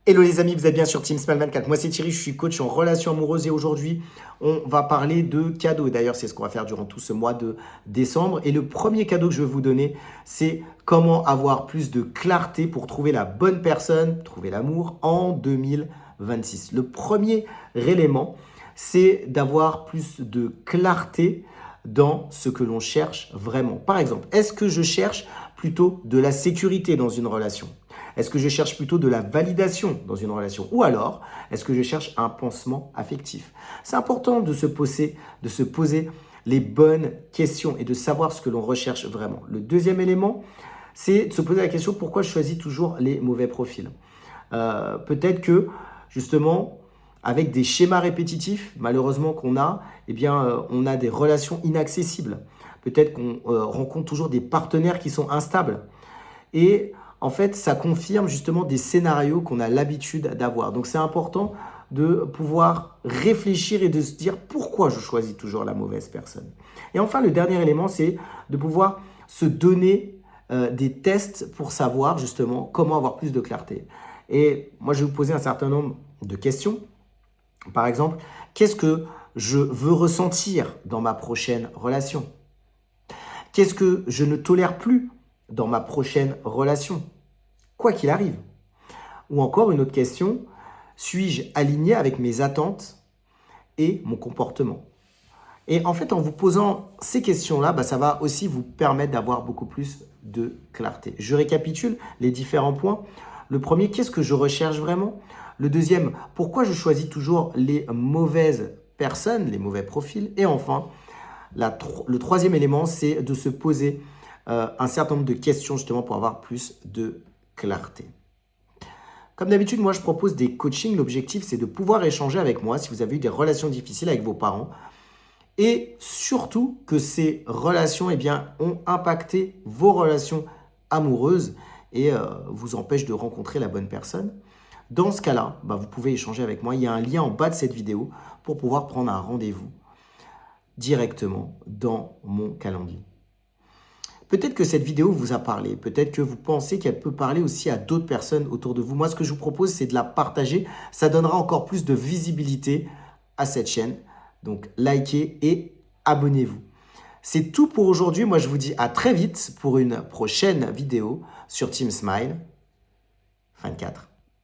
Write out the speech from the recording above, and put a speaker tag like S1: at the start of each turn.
S1: Hello les amis, vous êtes bien sur Team Smile 24. Moi c'est Thierry, je suis coach en relations amoureuses et aujourd'hui on va parler de cadeaux. D'ailleurs c'est ce qu'on va faire durant tout ce mois de décembre. Et le premier cadeau que je vais vous donner, c'est comment avoir plus de clarté pour trouver la bonne personne, trouver l'amour en 2026. Le premier élément, c'est d'avoir plus de clarté dans ce que l'on cherche vraiment. Par exemple, est-ce que je cherche plutôt de la sécurité dans une relation ? Est-ce que je cherche plutôt de la validation dans une relation? Ou alors, est-ce que je cherche un pansement affectif? C'est important de se poser les bonnes questions et de savoir ce que l'on recherche vraiment. Le deuxième élément, c'est de se poser la question pourquoi je choisis toujours les mauvais profils. Peut-être que, justement, avec des schémas répétitifs, malheureusement qu'on a, on a des relations inaccessibles. Peut-être qu'on rencontre toujours des partenaires qui sont instables. Et en fait, ça confirme justement des scénarios qu'on a l'habitude d'avoir. Donc, c'est important de pouvoir réfléchir et de se dire pourquoi je choisis toujours la mauvaise personne. Et enfin, le dernier élément, c'est de pouvoir se donner des tests pour savoir justement comment avoir plus de clarté. Et moi, je vais vous poser un certain nombre de questions. Par exemple, qu'est-ce que je veux ressentir dans ma prochaine relation? Qu'est-ce que je ne tolère plus dans ma prochaine relation, quoi qu'il arrive? Ou encore une autre question, suis-je aligné avec mes attentes et mon comportement? Et en fait, en vous posant ces questions-là, ça va aussi vous permettre d'avoir beaucoup plus de clarté. Je récapitule les différents points. Le premier, qu'est-ce que je recherche vraiment? Le deuxième, pourquoi je choisis toujours les mauvaises personnes, les mauvais profils? Et enfin, le troisième élément, c'est de se poser un certain nombre de questions justement pour avoir plus de clarté. Comme d'habitude, moi je propose des coachings. L'objectif, c'est de pouvoir échanger avec moi si vous avez eu des relations difficiles avec vos parents et surtout que ces relations ont impacté vos relations amoureuses et vous empêchent de rencontrer la bonne personne. Dans ce cas-là, vous pouvez échanger avec moi. Il y a un lien en bas de cette vidéo pour pouvoir prendre un rendez-vous directement dans mon calendrier. Peut-être que cette vidéo vous a parlé, peut-être que vous pensez qu'elle peut parler aussi à d'autres personnes autour de vous. Moi, ce que je vous propose, c'est de la partager. Ça donnera encore plus de visibilité à cette chaîne. Donc, likez et abonnez-vous. C'est tout pour aujourd'hui. Moi, je vous dis à très vite pour une prochaine vidéo sur Team Smile 24.